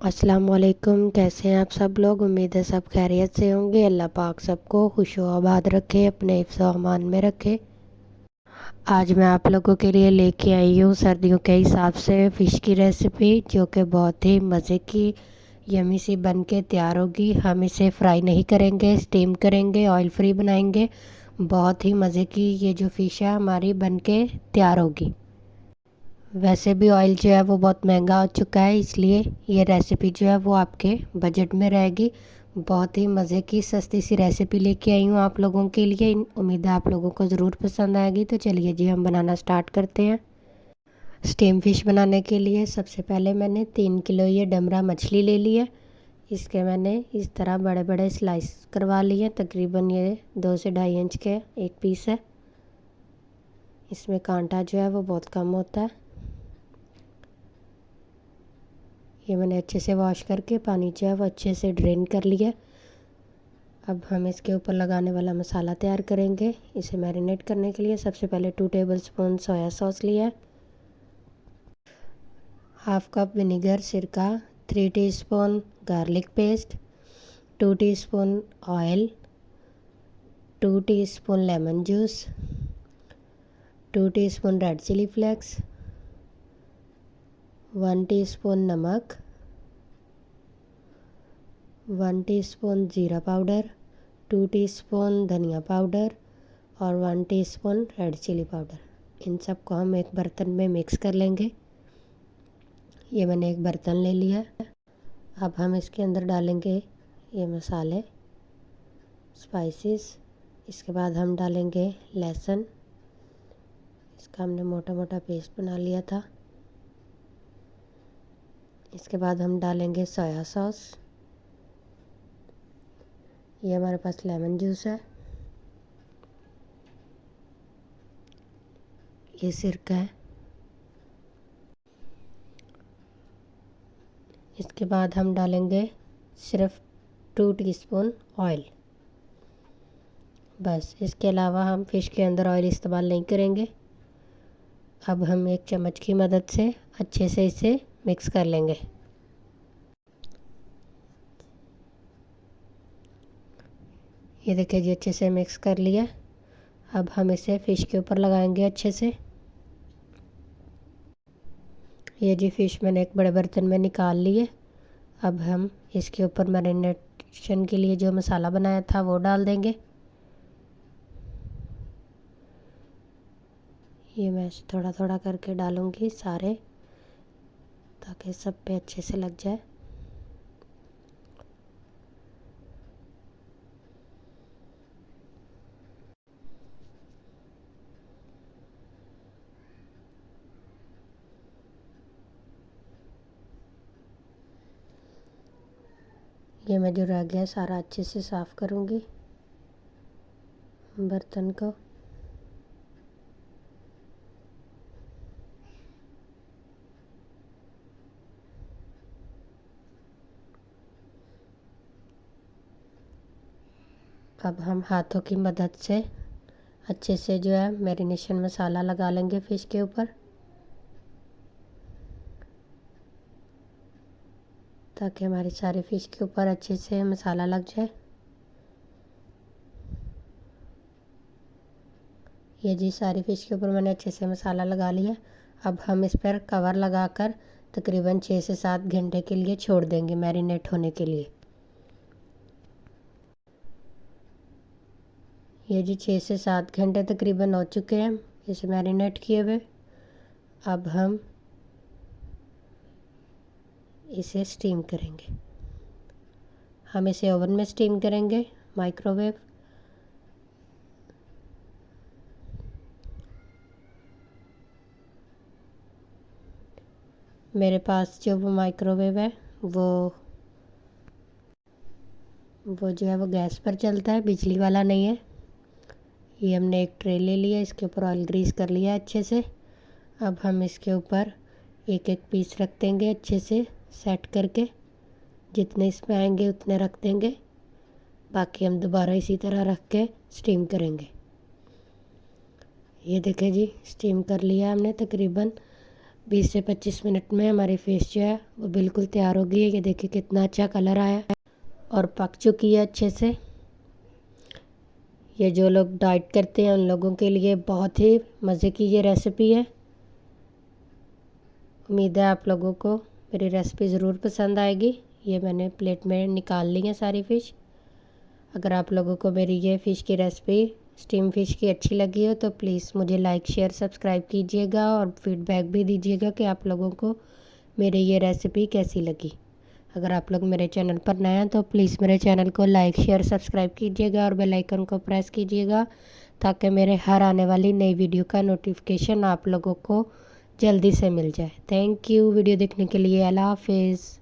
अस्सलाम वालेकुम। कैसे हैं आप सब लोग? उम्मीद है सब खैरियत से होंगे। अल्लाह पाक सबको खुश व आबाद रखे, अपने हिफ्ज़ व अमान में रखे। आज मैं आप लोगों के लिए लेके आई हूँ सर्दियों के हिसाब से फ़िश की रेसिपी, जो कि बहुत ही मज़े की यमी सी बन के तैयार होगी। हम इसे फ्राई नहीं करेंगे, स्टीम करेंगे, ऑयल फ्री बनाएंगे। बहुत ही मज़े की ये जो फ़िश है हमारी बन के तैयार होगी। वैसे भी ऑयल जो है वो बहुत महंगा हो चुका है, इसलिए ये रेसिपी जो है वो आपके बजट में रहेगी। बहुत ही मज़े की सस्ती सी रेसिपी लेके आई हूँ आप लोगों के लिए। उम्मीद है आप लोगों को ज़रूर पसंद आएगी। तो चलिए जी, हम बनाना स्टार्ट करते हैं। स्टीम फ़िश बनाने के लिए सबसे पहले मैंने 3 किलो ये डमरा मछली ले ली है। इसके मैंने इस तरह बड़े बड़े स्लाइस करवा लिए। तकरीबन ये 2 से 2.5 इंच के एक पीस है। इसमें कांटा जो है वो बहुत कम होता है। ये मैंने अच्छे से वॉश करके पानी जो है वो अच्छे से ड्रेन कर लिया। अब हम इसके ऊपर लगाने वाला मसाला तैयार करेंगे। इसे मैरिनेट करने के लिए सबसे पहले 2 टेबलस्पून सोया सॉस लिया है, हाफ कप विनेगर सिरका, 3 teaspoon garlic paste, 2 teaspoon oil, 2 teaspoon lemon juice, 2 teaspoon red chilli flakes, 1 teaspoon नमक, 1 टीस्पून जीरा पाउडर, 2 टीस्पून धनिया पाउडर और 1 टीस्पून रेड चिली पाउडर। इन सब को हम एक बर्तन में मिक्स कर लेंगे। ये मैंने एक बर्तन ले लिया। अब हम इसके अंदर डालेंगे ये मसाले, स्पाइसेस। इसके बाद हम डालेंगे लहसुन। इसका हमने मोटा मोटा पेस्ट बना लिया था। इसके बाद हम डालेंगे सोया सॉस। ये हमारे पास लेमन जूस है। ये सिरका है। इसके बाद हम डालेंगे सिर्फ 2 टीस्पून ऑयल, बस। इसके अलावा हम फ़िश के अंदर ऑयल इस्तेमाल नहीं करेंगे। अब हम एक चम्मच की मदद से अच्छे से इसे मिक्स कर लेंगे। ये देखिए जी, अच्छे से मिक्स कर लिया। अब हम इसे फ़िश के ऊपर लगाएंगे अच्छे से। ये जी फ़िश मैंने एक बड़े बर्तन में निकाल लिए। अब हम इसके ऊपर मैरिनेशन के लिए जो मसाला बनाया था वो डाल देंगे। ये मैं थोड़ा थोड़ा करके डालूँगी सारे, ताकि सब पे अच्छे से लग जाए। ये मैं जो रह गया सारा अच्छे से साफ़ करूँगी बर्तन को। अब हम हाथों की मदद से अच्छे से जो है मैरिनेशन मसाला लगा लेंगे फ़िश के ऊपर, ताकि हमारी सारी फ़िश के ऊपर अच्छे से मसाला लग जाए। ये जी सारी फ़िश के ऊपर मैंने अच्छे से मसाला लगा लिया। अब हम इस पर कवर लगाकर तकरीबन 6 से 7 घंटे के लिए छोड़ देंगे मैरिनेट होने के लिए। ये जी 6 से 7 घंटे तकरीबन हो चुके हैं इसे मैरिनेट किए हुए। अब हम इसे स्टीम करेंगे। हम इसे ओवन में स्टीम करेंगे, माइक्रोवेव। मेरे पास जो वो माइक्रोवेव है वो जो है वो गैस पर चलता है, बिजली वाला नहीं है। ये हमने एक ट्रे ले लिया, इसके ऊपर ऑयल ग्रीस कर लिया अच्छे से। अब हम इसके ऊपर एक एक पीस रख देंगे अच्छे से सेट करके। जितने इसमें आएंगे उतने रख देंगे, बाकी हम दोबारा इसी तरह रख के स्टीम करेंगे। ये देखें जी, स्टीम कर लिया हमने तकरीबन 20 से 25 मिनट में हमारी फ़िश जो है वो बिल्कुल तैयार हो गई है। ये देखिए कितना अच्छा कलर आया है और पक चुकी है अच्छे से। ये जो लोग डाइट करते हैं उन लोगों के लिए बहुत ही मज़े की ये रेसिपी है। उम्मीद है आप लोगों को मेरी रेसिपी ज़रूर पसंद आएगी। ये मैंने प्लेट में निकाल ली है सारी फ़िश। अगर आप लोगों को मेरी ये फ़िश की रेसिपी स्टीम फ़िश की अच्छी लगी हो तो प्लीज़ मुझे लाइक शेयर सब्सक्राइब कीजिएगा और फीडबैक भी दीजिएगा कि आप लोगों को मेरी ये रेसिपी कैसी लगी। अगर आप लोग मेरे चैनल पर नए हैं तो प्लीज़ मेरे चैनल को लाइक शेयर सब्सक्राइब कीजिएगा और बेल आइकन को प्रेस कीजिएगा ताकि मेरे हर आने वाली नई वीडियो का नोटिफिकेशन आप लोगों को जल्दी से मिल जाए। थैंक यू वीडियो देखने के लिए। अल्लाह हाफिज़।